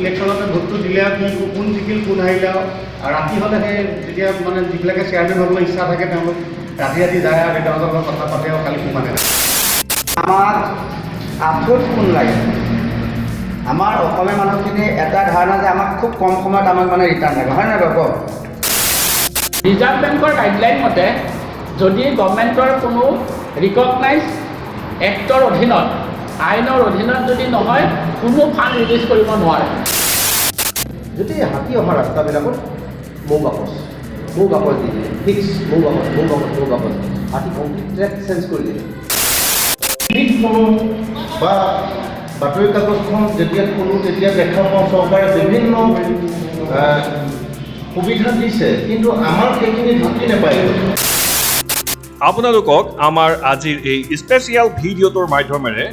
ইলেকশ্যনতে ভোটটো দিলে কোন জিকিল কোন হাৰিলে ৰাতি হ'লে সেই যেতিয়া মানে যিবিলাকে চেয়াৰমেন হ'বলৈ ইচ্ছা থাকে তেওঁলোক ৰাতি যায় আৰু তেওঁলোকৰ লগত কথা পাতে আৰু খালি সোমানে আমাক আঁঠুত কোন লাগে আমাৰ অসমীয়া মানুহখিনি এটা ধাৰণা যে আমাক খুব কম সময়ত আমাক মানে ৰিটাৰ্ণ লাগে হয় নাই বাৰু কওক ৰিজাৰ্ভ বেংকৰ গাইডলাইন মতে যদি গভৰ্ণমেণ্টৰ কোনো ৰিকগনাইজ এক্টৰ অধীনত আইনৰ অধীনত যদি নহয় কোনো ফাণ্ড ৰিলিজ কৰিব নোৱাৰে যদি হাতী অহা ৰাস্তাবিলাকত মৌ বাকচ দি দিয়ে ফিক্স মৌ বাকচ হাতী কমপ্লিট ট্ৰেক চেঞ্জ কৰি দিয়ে বা বাতৰি কাকতখন যেতিয়া খোলোঁ তেতিয়া দেখা পাওঁ চৰকাৰে বিভিন্ন সুবিধা দিছে কিন্তু আমাৰ সেইখিনি ঢুকি নাপায় আপোনালোকক আমাৰ আজিৰ এই স্পেচিয়েল ভিডিঅ'টোৰ মাধ্যমেৰে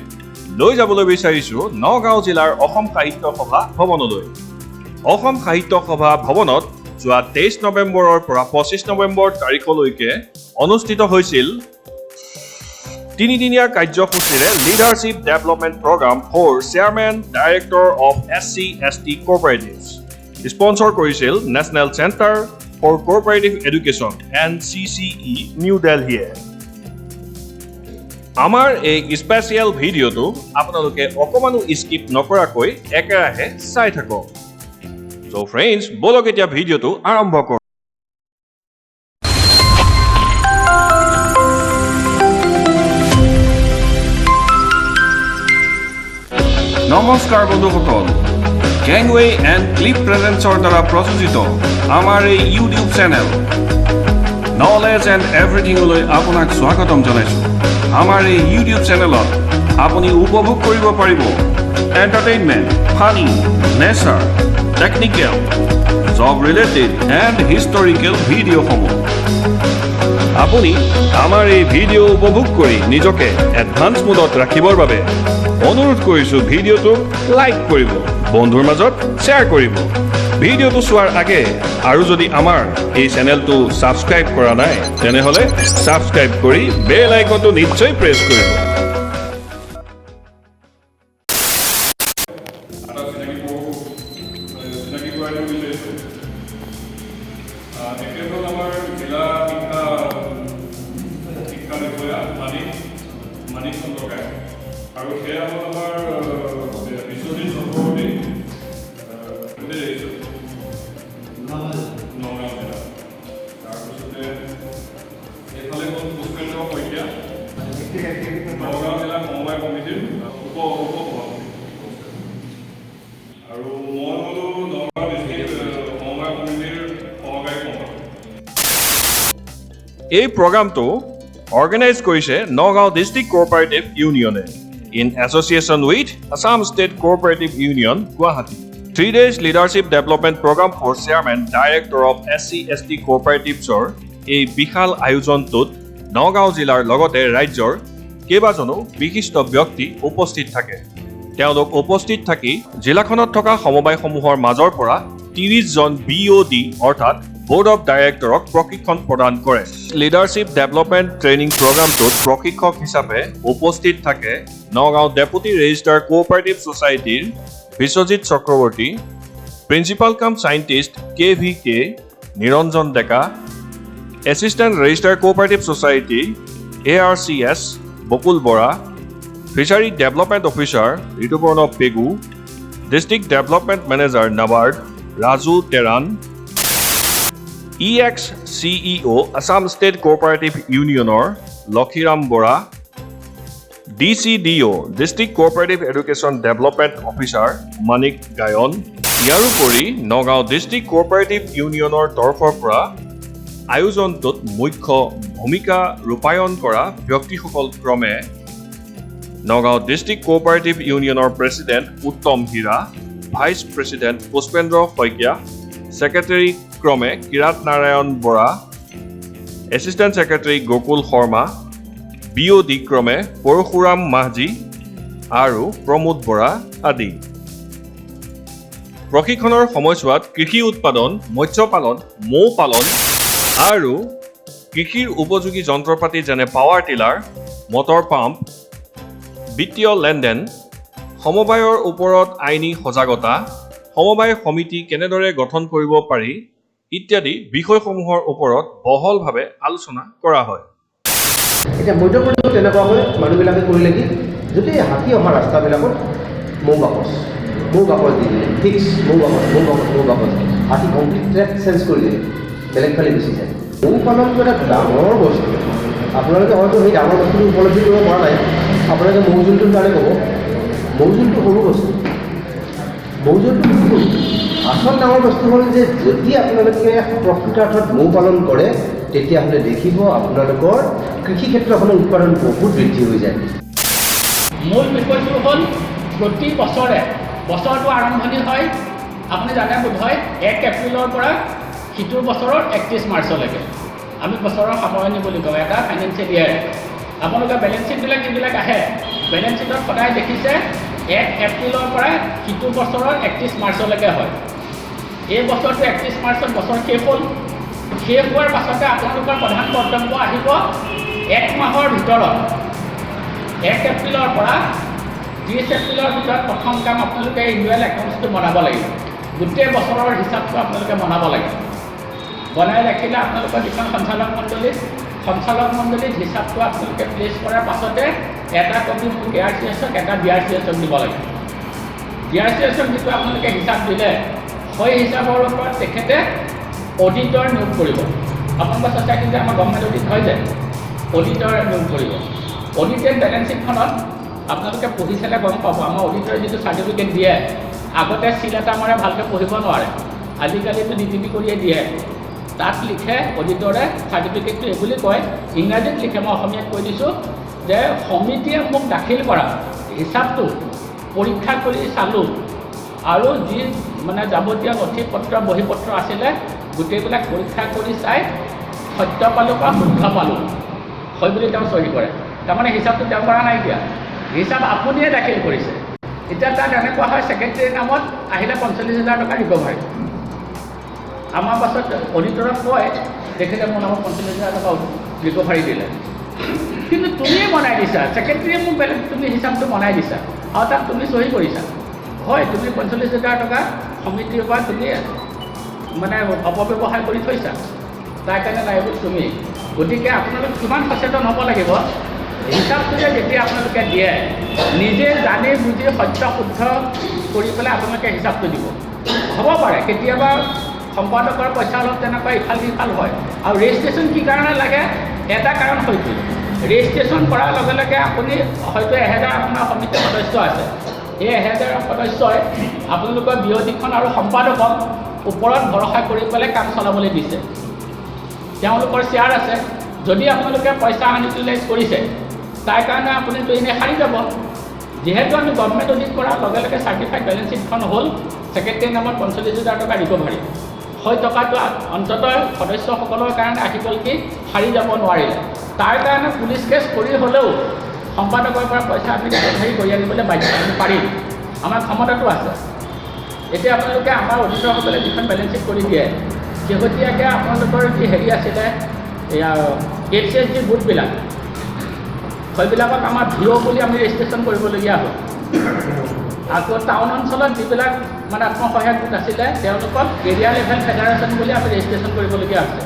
লৈ যাবলৈ বিচাৰিছোঁ নগাঁও জিলাৰ অসম সাহিত্য সভা ভৱনলৈ অসম সাহিত্য সভা ভৱনত যোৱা 23 নৱেম্বৰৰ পৰা 25 নৱেম্বৰ তাৰিখলৈকে অনুষ্ঠিত হৈছিল তিনিদিনীয়া কাৰ্যসূচীৰে leadership development programme for chairmen director of SC/ST Cooperatives sponsor কৰিছিল national centre for cooperative education NCCE new দিল্লীয়ে আমাৰ এই স্পেচিয়েল ভিডিঅ'টো আপোনালোকে অকমানো স্কিপ নকৰাকৈ একেৰাহে চাই থাকক So friends, বলক এতিয়া ভিডিঅ'টো আৰম্ভ কৰোঁ নমস্কাৰ বন্ধুসকল গেংৱে এণ্ড ক্লিপ প্ৰেজেন্সৰ দ্বাৰা প্ৰযোজিত আমাৰ এই ইউটিউব চেনেল নলেজ এণ্ড এভৰিথিঙলৈ আপোনাক স্বাগতম জনাইছোঁ আমাৰ এই ইউটিউব চেনেলত আপুনি উপভোগ কৰিব পাৰিব entertainment funny nature technical job related and historical ভিডিঅ'সমূহ আপুনি আমাৰ এই ভিডিঅ' উপভোগ কৰি নিজকে এডভান্স মোডত ৰাখিবৰ বাবে অনুৰোধ কৰিছোঁ ভিডিঅ'টোক লাইক কৰিব বন্ধুৰ মাজত শ্বেয়াৰ কৰিব ভিডিঅ'টো চোৱাৰ আগে আৰু যদি আমাৰ এই চেনেলটো ছাবস্ক্ৰাইব কৰা নাই তেনেহ'লে ছাবস্ক্ৰাইব কৰি বেল আইকনটো নিশ্চয় প্ৰেছ কৰিব আৰু সেয়া হ'ল আমাৰ বিশ্বজিৎ নগাঁও জিলা তাৰপিছতে এইফালে হ'ল পুষ্পেন্দ্ৰ শইকীয়া নগাঁও জিলা সমবায় কমিটিৰ উপসভাপতি আৰু মই হ'লো নগাঁও ডিষ্ট্ৰিক্ট সমবায় কমিটিৰ সহকাৰী সম্পাদক এই প্ৰগ্ৰামটো অৰ্গেনাইজ কৰিছে নগাঁও ডিষ্ট্ৰিক্ট কোঅপাৰেটিভ ইউনিয়নে in association with Assam State Cooperative Union, Guwahati. 3 days leadership development program for chairman director of SC/ST Cooperatives or a বিশাল আয়োজনটোত নগাঁও জিলাৰ লগতে ৰাজ্যৰ কেইবাজনো বিশিষ্ট ব্যক্তি উপস্থিত থাকে তেওঁলোক উপস্থিত থাকি জিলাখনত থকা সমবায়সমূহৰ মাজৰ পৰা 30 জন BOD অৰ্থাৎ বোৰ্ড অফ ডাইৰেক্টৰক প্ৰশিক্ষণ প্ৰদান কৰে লিডাৰশ্বিপ ডেভেলপমেণ্ট ট্ৰেইনিং প্ৰগ্ৰামটোত প্ৰশিক্ষক হিচাপে উপস্থিত থাকে নগাঁও ডেপুটি ৰেজিষ্ট্ৰাৰ কোঅপাৰেটিভ ছ'চাইটিৰ Biswajit Chakraborty principal cum scientist KVK Niranjan Deka assistant registrar cooperative society ARCS Bakul Bora fishery development officer Rituparna Pegu district development manager NABARD Raju Teran EX CEO Assam State Cooperative Unionor Lokhiram Borah DCDO District Cooperative Education Development Officer Manik Gayon Yarupuri Nagaon District Cooperative Unionor তৰফৰ পৰা আয়োজনটোত মুখ্য ভূমিকা ৰূপায়ণ কৰা ব্যক্তিসকল ক্ৰমে Nagaon district cooperative ইউনিয়নৰ president Uttam Hira vice president Pushpendra Saikia secretary ক্ৰমে Kirat Narayan Bora assistant secretary Gokul Sharma BOD ক্ৰমে পৰশুৰাম মাহজী আৰু প্ৰমোদ বৰা আদি প্ৰশিক্ষণৰ সময়ছোৱাত কৃষি উৎপাদন মৎস্য পালন মৌ পালন আৰু কৃষিৰ উপযোগী যন্ত্ৰপাতি যেনে পাৱাৰ টিলাৰ মটৰ পাম্প বিত্তীয় লেনদেন সমবায়ৰ ওপৰত আইনী সজাগতা সমবায় সমিতি কেনেদৰে গঠন কৰিব পাৰি ইত্যাদি বিষয়সমূহৰ ওপৰত বহলভাৱে আলোচনা কৰা হয়। এতিয়া মধ্যপ্ৰদেশত তেনেকুৱা হয়, মানুহবিলাকে কৰিলে কি, যদি হাতী অহা ৰাস্তাবিলাকত মৌ বাকচ দি দিলে, ফিক্স মৌ বাকচ হাতী কমপ্লিট ট্ৰেক চেঞ্জ কৰি দিলে, বেলেগ ফালে গুচি যায়। মৌ পালনটো এটা ডাঙৰ বস্তু। আপোনালোকে হয়তো সেই ডাঙৰ বস্তুটো উপলব্ধি কৰিব পৰা নাই। আপোনালোকে মৌ জোলটোৰ কাৰণে ক'ব, মৌ জোলটো সৰু বস্তু, মৌ জোলটো সৰু। আচল ডাঙৰ বস্তু হ'ল যে যদি আপোনালোকে প্ৰকৃতাৰ্থত মৌ পালন কৰে তেতিয়াহ'লে দেখিব আপোনালোকৰ কৃষি ক্ষেত্ৰখনৰ উৎপাদন বহুত বৃদ্ধি হৈ যায়। মূল বিষয়টো হ'ল প্ৰতি বছৰে, বছৰটো আৰম্ভণি হয় আপুনি জানে বোধহয় 1 এপ্ৰিলৰ পৰা সিটোৰ বছৰৰ 31 মাৰ্চলৈকে আমি বছৰৰ সামৰণি বুলি কওঁ, এটা ফাইনেন্সিয়েল ইয়েৰ। আপোনালোকে বেলেঞ্চ শ্বীটবিলাক যিবিলাক আহে, বেলেঞ্চ শ্বীটত সদায় দেখিছে 1 এপ্ৰিলৰ পৰা সিটো বছৰৰ 31 মাৰ্চলৈকে হয়। এই বছৰটো 31 মাৰ্চত বছৰ শেষ হ'ল। শেষ হোৱাৰ পাছতে আপোনালোকৰ প্ৰধান কৰ্তব্য আহিব 1 মাহৰ ভিতৰত 1 এপ্ৰিলৰ পৰা 30 এপ্ৰিলৰ ভিতৰত প্ৰথম কাম আপোনালোকে এনুৱেল একাউণ্টছটো বনাব লাগিব। গোটেই বছৰৰ হিচাপটো আপোনালোকে বনাব লাগিব। বনাই ৰাখিলে আপোনালোকৰ যিখন সঞ্চালক মণ্ডলীত হিচাপটো আপোনালোকে প্লেচ কৰাৰ পাছতে এটা কপি ARCSক, এটা BRCSক দিব লাগে। BRCSক যিটো আপোনালোকে হিচাপ দিলে, সেই হিচাপৰ ওপৰত তেখেতে অডিটৰ নিয়োগ কৰিব। আপোনালোকৰ ছ'চাইটিত যে আমাৰ গভৰ্ণমেণ্ট অডিট হয় যে, অডিটৰ নিয়োগ কৰিব। অডিটেড বেলেঞ্চ শ্বীটখনত আপোনালোকে পঢ়ি চালে গম পাব, আমাৰ অডিটৰে যিটো চাৰ্টিফিকেট দিয়ে, আগতে চিল এটা মাৰে ভালকৈ পঢ়িব নোৱাৰে, আজিকালিতো DTP কৰিয়ে দিয়ে। তাত লিখে অডিটৰে চাৰ্টিফিকেটটো এই বুলি কয়, ইংৰাজীত লিখে, মই অসমীয়াত কৈ দিছোঁ, যে সমিতিয়ে মোক দাখিল কৰা হিচাপটো পৰীক্ষা কৰি চালোঁ আৰু যি মানে যাৱতীয় নথি পত্ৰ বহীপত্ৰ আছিলে গোটেইবিলাক পৰীক্ষা কৰি চাই সত্য পালোঁ বা শুদ্ধ পালোঁ, হয় বুলি তেওঁ চহী কৰে। তাৰমানে হিচাপটো তেওঁ কৰা নাই, এতিয়া হিচাপ আপুনিয়ে দাখিল কৰিছে। এতিয়া তাত এনেকুৱা হয়, ছেক্ৰেটেৰীৰ নামত আহিলে 45,000 টকা ৰিকভাৰী। আমাৰ পাছত অডিটৰক কয়, তেখেতে মোৰ নামত 45,000 টকা ৰিকভাৰী দিলে, কিন্তু তুমিয়ে বনাই দিছা, ছেক্ৰেটেৰীয়ে মোক বেলেগ তুমি হিচাপটো বনাই দিছা আৰু তাত তুমি চহী কৰিছা। হয়, তুমি 45,000 টকা সমিতিৰ পৰা তুমি মানে অপব্যৱহাৰ কৰি থৈছা, তাৰ কাৰণে লাইবল তুমি। গতিকে আপোনালোক কিমান সচেতন হ'ব লাগিব, হিচাপটো যে যেতিয়া আপোনালোকে দিয়ে, নিজে জানি বুজি সত্য শুদ্ধ কৰি পেলাই আপোনালোকে হিচাপটো দিব। হ'ব পাৰে কেতিয়াবা সম্পাদকৰ পইচা অলপ তেনেকুৱা ইফাল সিফাল হয়। আৰু ৰেজিষ্ট্ৰেশ্যন কি কাৰণে লাগে, এটা কাৰণ হয়তো ৰেজিষ্ট্ৰেশ্যন কৰাৰ লগে লগে আপুনি হয়তো 1000 আপোনাৰ সমিতিৰ সদস্য আছে, এই 1000 সদস্যই আপোনালোকৰ বিৰোধীখন আৰু সম্পাদকক ওপৰত ভৰসা কৰি পেলাই কাম চলাবলৈ দিছে। তেওঁলোকৰ শ্বেয়াৰ আছে, যদি আপোনালোকে পইচা আনইউটিলাইজ কৰিছে তাৰ কাৰণে আপুনিতো এনেই সাৰি যাব। যিহেতু আমি গভৰ্ণমেণ্ট অডিট কৰাৰ লগে লগে চাৰ্টিফাইড বেলেঞ্চ শ্বীটখন হ'ল ছেক্ৰেটেৰীৰ নামত 45,000 টকা ৰিকভাৰী, সেই টকাটো অন্ততঃ সদস্যসকলৰ কাৰণে আহি গ'ল কি সাৰি যাব নোৱাৰিলে। তাৰ কাৰণে পুলিচ কেছ কৰি হ'লেও সম্পাদকৰ পৰা পইচা আমি ৰিকভাৰী কৰি আনিবলৈ বাধ্য পাৰিম, আমাৰ ক্ষমতাটো আছে। এতিয়া আপোনালোকে আমাৰ অডিটৰসকলে যিখন বেলেঞ্চ শ্বীট কৰি দিয়ে, শেহতীয়াকৈ আপোনালোকৰ যি হেৰি আছিলে এয়া HSG গোটবিলাক, সেইবিলাকক আমাৰ ভিঅ' বুলি আমি ৰেজিষ্ট্ৰেশ্যন কৰিবলগীয়া হ'ল। আকৌ টাউন অঞ্চলত যিবিলাক মানে আত্মসহায়ক গোট আছিলে তেওঁলোকক এৰিয়া লেভেল ফেডাৰেশ্যন বুলি আমি ৰেজিষ্ট্ৰেশ্যন কৰিবলগীয়া হৈছে।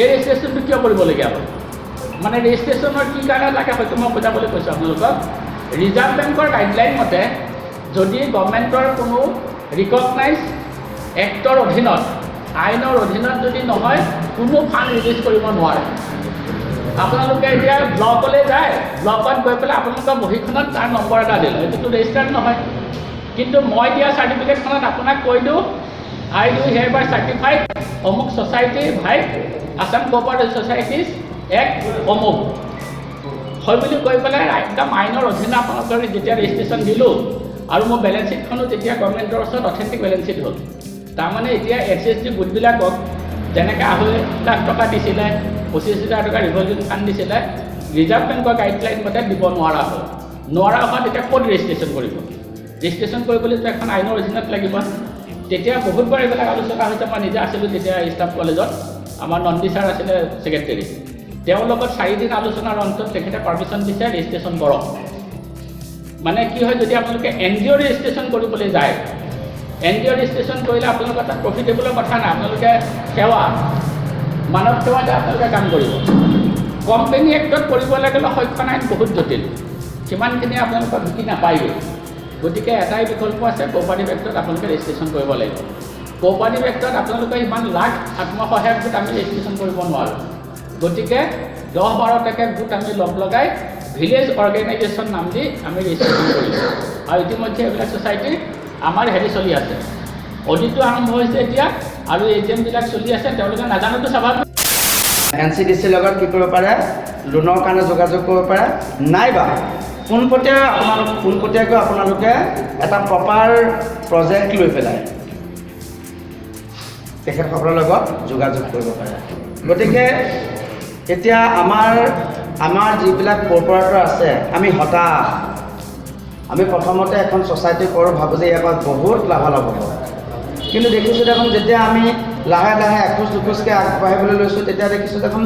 এই ৰেজিষ্ট্ৰেশ্যনটো কিয় কৰিবলগীয়া হ'ল, মানে ৰেজিষ্ট্ৰেশ্যনৰ কি কাৰণে লাগে হয়তো মই বুজাবলৈ কৈছোঁ আপোনালোকক। ৰিজাৰ্ভ বেংকৰ গাইডলাইন মতে যদি গভৰ্ণমেণ্টৰ কোনো ৰিকগনাইজ এক্টৰ অধীনত, আইনৰ অধীনত যদি নহয়, কোনো ফাণ্ড ৰিলিজ কৰিব নোৱাৰে। আপোনালোকে এতিয়া ব্লকলৈ যায়, ব্লকত গৈ পেলাই আপোনালোকৰ বহীখনত তাৰ নম্বৰ এটা দিলে, এইটোতো ৰেজিষ্টাৰ্ড নহয়। কিন্তু মই দিয়া চাৰ্টিফিকেটখনত আপোনাক কৈ দিওঁ, আই ডু হিয়াৰ বাই চাৰ্টিফাইড অমুক ছ'চাইটি ভাই আছাম কোঅপাৰেটিভ ছ'চাইটিজ এক্ট অমুক, হয় বুলি কৈ পেলাই একদম আইনৰ অধীনত আপোনালোকৰ যেতিয়া ৰেজিষ্ট্ৰেশ্যন দিলোঁ আৰু মোৰ বেলেঞ্চ শ্বীটখনো তেতিয়া গভৰ্ণমেণ্টৰ ওচৰত অথেণ্টিক বেলেঞ্চ শ্বীট হ'ল। তাৰমানে এতিয়া HSG গোটবিলাকক যেনেকৈ 2.5 লাখ টকা দিছিলে, 25,000 টকা ৰিভলিউশ্যন ফাণ্ড দিছিলে, ৰিজাৰ্ভ বেংকৰ গাইডলাইন মতে দিব নোৱাৰা হ'ল। নোৱাৰা হোৱাত এতিয়া ক'ত ৰেজিষ্ট্ৰেশ্যন কৰিব? ৰেজিষ্ট্ৰেশ্যন কৰিবলৈতো এখন আইনৰ অধীনত লাগিব। তেতিয়া বহুতবাৰ এইবিলাক আলোচনা হৈছে, মই নিজে আছিলোঁ তেতিয়া ষ্টাফ কলেজত, আমাৰ নন্দী ছাৰ আছিলে ছেক্ৰেটেৰী, তেওঁৰ লগত 4 দিন আলোচনাৰ অন্তত তেখেতে পাৰ্মিশ্যন দিছে ৰেজিষ্ট্ৰেশ্যন কৰক। মানে কি হয়, যদি আপোনালোকে NGO ৰেজিষ্ট্ৰেশ্যন কৰিবলৈ যায় NGO ৰেজিষ্ট্ৰেশ্যন কৰিলে আপোনালোকৰ তাত প্ৰফিটেবলৰ কথা নাই, আপোনালোকে সেৱা মানৱ সেৱাতে আপোনালোকে কাম কৰিব। কোম্পানী এক্টত কৰিব লাগিলে সক্ষম আইন বহুত জটিল, সিমানখিনি আপোনালোকে ঢুকি নাপায়গৈ। গতিকে এটাই বিকল্প আছে, কোঅপাৰেটিভ এক্টত আপোনালোকে ৰেজিষ্ট্ৰেশ্যন কৰিব লাগিব। কোঅপাৰেটিভ এক্টত আপোনালোকে ইমান লাখ আত্মসহায়ক গোট আমি ৰেজিষ্ট্ৰেশ্যন কৰিব নোৱাৰোঁ। গতিকে 10-12টাকৈ গোট আমি লগ লগাই ভিলেজ অৰ্গেনাইজেশ্যন নাম দি আমি ৰেজিষ্ট্ৰেশ্যন কৰিছোঁ। আৰু ইতিমধ্যে এইবিলাক ছ'চাইটি আমাৰ চলি আছে, অডিটটো আৰম্ভ হৈছে এতিয়া, আৰু এজেণ্টবিলাক চলি আছে, তেওঁলোকে নাজানোতো স্বাভাৱিক। NCDC লগত কি কৰিব পাৰে, লোনৰ কাৰণে যোগাযোগ কৰিব পাৰে, নাইবা পোনপটীয়াকৈ আপোনালোকে এটা প্ৰপাৰ প্ৰজেক্ট লৈ পেলাই তেখেতসকলৰ লগত যোগাযোগ কৰিব পাৰে। গতিকে এতিয়া আমাৰ যিবিলাক কৰ্পৰেটৰ আছে, আমি হতাশ। আমি প্ৰথমতে এখন ছ'চাইটি কৰোঁ, ভাবোঁ যে ইয়াৰ পৰা বহুত লাভালাভ হ'ব, কিন্তু দেখিছোঁ দেখোন যেতিয়া আমি লাহে লাহে এখোজ দুখোজকৈ আগবাঢ়িবলৈ লৈছোঁ, তেতিয়া দেখিছোঁ দেখোন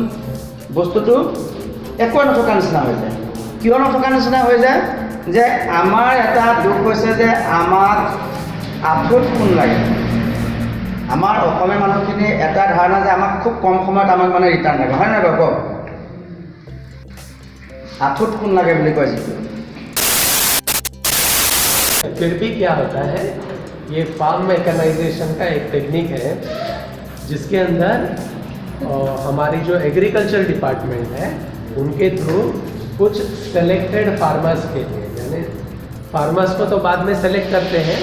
বস্তুটো একোৱে নথকা নিচিনা হৈ যায়। কিয় নথকা নিচিনা হৈ যায়? যে আমাৰ এটা দুখ হৈছে যে আমাক আঁঠুত সোণ লাগে। আমাৰ অসমীয়া মানুহখিনি এটা ধাৰণা যে আমাক খুব কম সময়ত আমাক মানে ৰিটাৰ্ণ লাগে, হয় নাই বাৰু কওক? আঁঠুত সোণ লাগে বুলি কয় যিটো। फिर भी क्या होता है, ये फार्म मैकेनाइजेशन का एक टेक्निक है जिसके अंदर हमारी जो एग्रीकल्चर डिपार्टमेंट है उनके थ्रू कुछ सेलेक्टेड फार्मर्स के लिए, यानी फार्मर्स को तो बाद में सेलेक्ट करते हैं,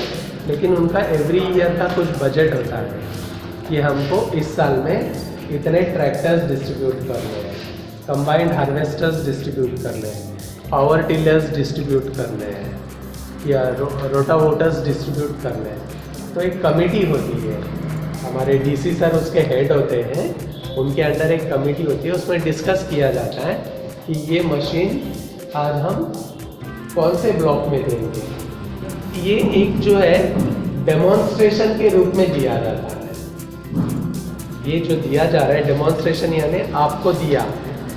लेकिन उनका एवरी ईयर का कुछ बजट होता है कि हमको इस साल में इतने ट्रैक्टर्स डिस्ट्रीब्यूट करने हैं, कंबाइंड हार्वेस्टर्स डिस्ट्रीब्यूट करने हैं, पावर टिलर्स डिस्ट्रीब्यूट करने हैं, या रोटावोटर्स डिस्ट्रीब्यूट करने हैं। तो एक कमेटी होती है, हमारे DC सर उसके हेड होते हैं, उनके अंडर एक कमेटी होती है, उसमें डिस्कस किया जाता है कि ये मशीन आज हम कौन से ब्लॉक में देंगे। ये एक जो है डेमोन्स्ट्रेशन के रूप में दिया जाता है। ये जो दिया जा रहा है डेमोन्स्ट्रेशन, यानी आपको दिया,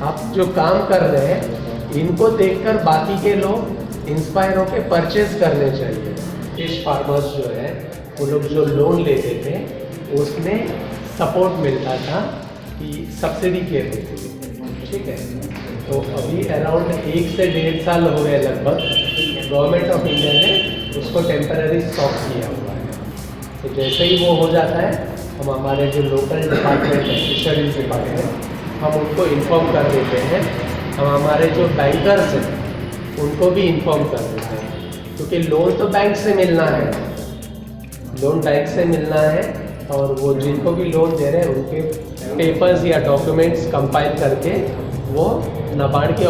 आप जो काम कर रहे हैं इनको देखकर बाकी के लोग इंस्पायर होकर परचेज करने चाहिए। फिश फार्मर्स जो है वो लोग जो लोन लेते थे उसमें सपोर्ट मिलता था कि सब्सिडी के रूप में, ठीक है। तो अभी अराउंड 1 से 1.5 साल हो गए लगभग, गवर्नमेंट ऑफ इंडिया ने उसको टेम्पररी स्टॉप किया हुआ है। तो जैसे ही वो हो जाता है, हम हमारे जो लोकल डिपार्टमेंट है, फिशरीज डिपार्टमेंट, हम उनको इन्फॉर्म कर देते हैं। हम हमारे जो बैंकर्स हैं उनको भी इन्फॉर्म कर देते हैं, क्योंकि लोन तो बैंक से मिलना है, लोन बैंक से मिलना है, और वो जिनको भी लोन दे रहे हैं उनके पेपर्स या डॉक्यूमेंट्स कंपाइल करके वो नाबार्ड के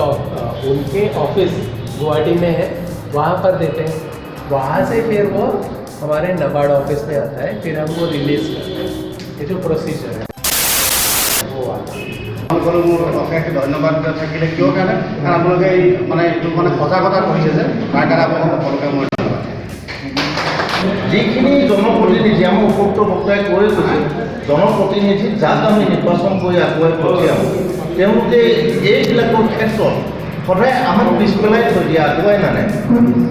उनके ऑफिस गुवाहाटी में है वहाँ पर देते हैं। वहाँ से फिर वो हमारे नाबार्ड ऑफिस में आता है, फिर हम वो रिलीज़ करते हैं। ये जो प्रोसीजर है वो आता है। সকলো মোৰ অশেষ ধন্যবাদ থাকিলে, কিয় কাৰণে আপোনালোকে এই মানে এইটো মানে সজাগতা কৰিছে যে তাৰ কাৰণে আপোনালোক সকলোকে মই ধন্যবাদ। যিখিনি জনপ্ৰতিনিধি আমাৰ উপযুক্ত বক্তাই কৈ গৈছে, জনপ্ৰতিনিধি যাক আমি নিৰ্বাচন কৰি আগুৱাই পঠিয়াম, তেওঁলোকে এইবিলাকৰ ক্ষেত্ৰত সদায় আমাক পিছ পেলাই থৈ দিয়ে, আগুৱাই নানে।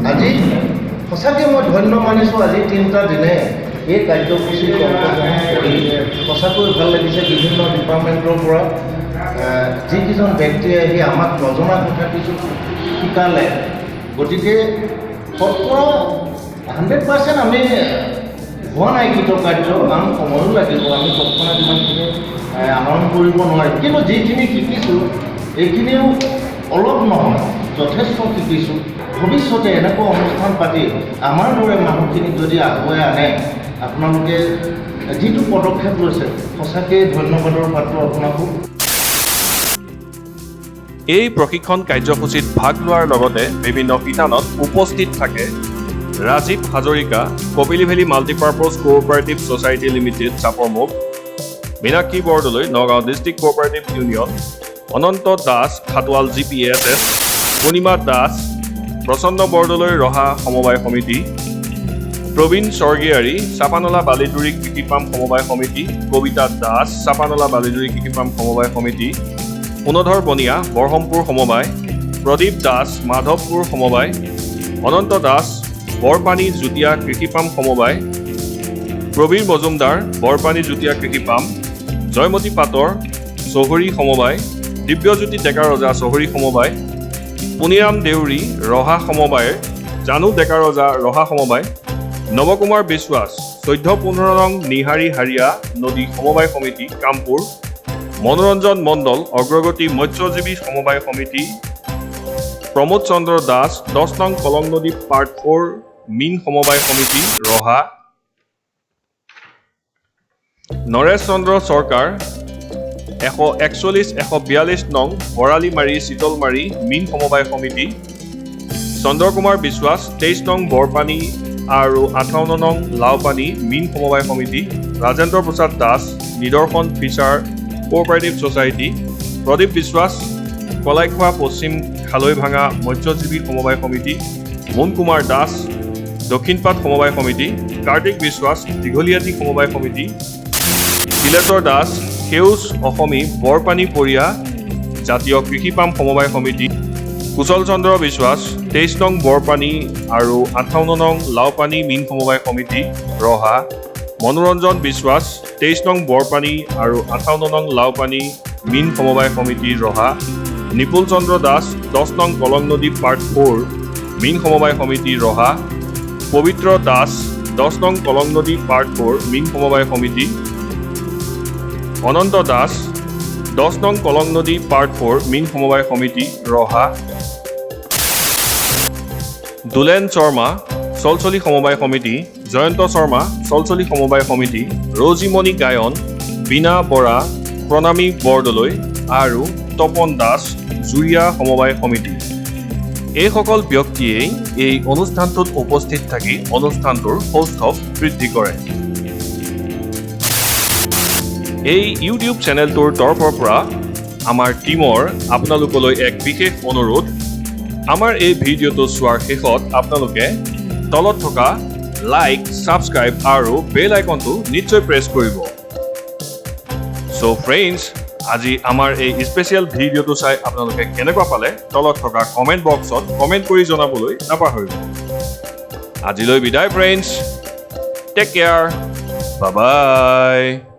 আজি সঁচাকৈ মই ধন্য মানিছোঁ, আজি 3টা দিনে এই কাৰ্যসূচীত অংশগ্ৰহণ কৰি সঁচাকৈ ভাল লাগিছে। বিভিন্ন ডিপাৰ্টমেণ্টৰ পৰা যিকেইজন ব্যক্তিয়ে আহি আমাক নজনা কথা কিছু শিকালে। গতিকে 100% আমি হোৱা নাই কৃতকাৰ্য, কাৰণ সময়ো লাগিব, আমি তৎক্ষণাত ইমানখিনি আহৰণ কৰিব নোৱাৰিম, কিন্তু যিখিনি শিকিছোঁ এইখিনিও অলপ নহয় যথেষ্ট শিকিছোঁ। ভৱিষ্যতে এনেকুৱা অনুষ্ঠান পাতি আমাৰ দৰে মানুহখিনিক যদি আগুৱাই আনে, আপোনালোকে যিটো পদক্ষেপ লৈছে সঁচাকৈ ধন্যবাদৰ পাত্ৰ আপোনাকো। এই প্ৰশিক্ষণ কাৰ্যসূচীত ভাগ লোৱাৰ লগতে বিভিন্ন শিতানত উপস্থিত থাকে Rajib Hazarika, Kopili valley multipurpose cooperative society limited Chaparmukh, Minakshi Bordoloi, Nagaon district cooperative union, Ananta Das, Khatowal GPSS, Purnima Das, Prasanna Bordoloi, Raha সমবায় সমিতি, প্ৰবীণ স্বৰ্গীয়াৰী, চাপানলা বালিজুৰি কৃষি পাম সমবায় সমিতি, কবিতা দাস, চাপানলা বালিজুৰি কৃষি পাম সমবায় সমিতি, পুনধৰ বনিয়া, বৰহমপুৰ সমবায়, প্ৰদীপ দাস, মাধৱপুৰ সমবায়, অনন্ত দাস, বৰপানী যুটীয়া কৃষি পাম সমবায়, প্ৰবীৰ মজুমদাৰ বৰপানী যুটীয়া কৃষি পাম, জয়মতী পাটৰ চহৰী সমবায়, দিব্যজ্যোতি ডেকা ৰজা চহৰী সমবায়, পুনিৰাম দেউৰী ৰহা সমবায়ৰ, জানু ডেকা ৰজা ৰহা সমবায়, নৱকুমাৰ বিশ্বাস 14-15 নং নিহাৰী হাৰিয়া নদী সমবায় সমিতি কামপুৰ, মনোৰঞ্জন মণ্ডল অগ্ৰগতি মৎস্যজীৱী সমবায় সমিতি, প্ৰমোদ চন্দ্ৰ দাস 10 নং কলং নদী পাৰ্ট 4 মীন সমবায় সমিতি ৰহা, নৰেশ চন্দ্ৰ চৰকাৰ 141-142 নং বৰালিমাৰী চিতলমাৰী মীন সমবায় সমিতি, চন্দ্ৰ কুমাৰ বিশ্বাস 23 নং বৰপানী আৰু 58 নং লাওপানী মীন সমবায় সমিতি, ৰাজেন্দ্ৰ প্ৰসাদ দাস নিদৰ্শন ফিচাৰ কোঅপাৰেটিভ ছ'চাইটি, প্ৰদীপ বিশ্বাস কলাইখোৱা পশ্চিম খালৈভাঙা মৎস্যজীৱী সমবায় সমিতি, মুন কুমাৰ দাস দক্ষিণপাট সমবায় সমিতি, কাৰ্তিক বিশ্বাস দীঘলীয়াতী সমবায় সমিতি, শিলেশ্বৰ দাস সেউজ অসমী বৰপানী পৰিয়া জাতীয় কৃষি পাম সমবায় সমিতি, কুশল চন্দ্ৰ বিশ্বাস 23 নং বৰপানী আৰু 58 নং লাওপানী মীন সমবায় সমিতি ৰহা, মনোৰঞ্জন বিশ্বাস 23 নং বৰপানী আৰু 58 নং লাওপানী মীন সমবায় সমিতি ৰহা, নিপুল চন্দ্ৰ দাস 10 নং কলং নদী পাৰ্ট 4 মীন সমবায় সমিতি ৰহা, পবিত্ৰ দাস 10 নং কলং নদী পাৰ্ট 4 মীন সমবায় সমিতি, অনন্ত দাস 10 নং কলং নদী পাৰ্ট 4 মীন সমবায় সমিতি ৰহা, দুলেন শৰ্মা চলচলি সমবায় সমিতি, জয়ন্ত শৰ্মা চলচলি সমবায় সমিতি, ৰজিমণি গায়ন বীণা বৰা প্ৰণামী বৰদলৈ আৰু তপন দাস জুৰীয়া সমবায় সমিতি। এইসকল ব্যক্তিয়েই এই অনুষ্ঠানটোত উপস্থিত থাকি অনুষ্ঠানটোৰ সৌষ্ঠৱ বৃদ্ধি কৰে। এই ইউটিউব চেনেলটোৰ তৰফৰ পৰা আমাৰ টীমৰ আপোনালোকলৈ এক বিশেষ অনুৰোধ, আমাৰ এই ভিডিঅ'টো চোৱাৰ শেষত আপোনালোকে তলত থকা লাইক, ছাবস্ক্ৰাইব আৰু বেল আইকনটো নিশ্চয় প্ৰেছ কৰিব। চ' ফ্ৰেণ্ডছ, আজি আমাৰ এই স্পেচিয়েল ভিডিঅ'টো চাই আপোনালোকে কেনেকুৱা পালে তলত থকা কমেণ্ট বক্সত কমেণ্ট কৰি জনাবলৈ নাপাহৰিব। আজিলৈ বিদায় ফ্ৰেণ্ডছ, টেক কেয়াৰ, বাই বাই।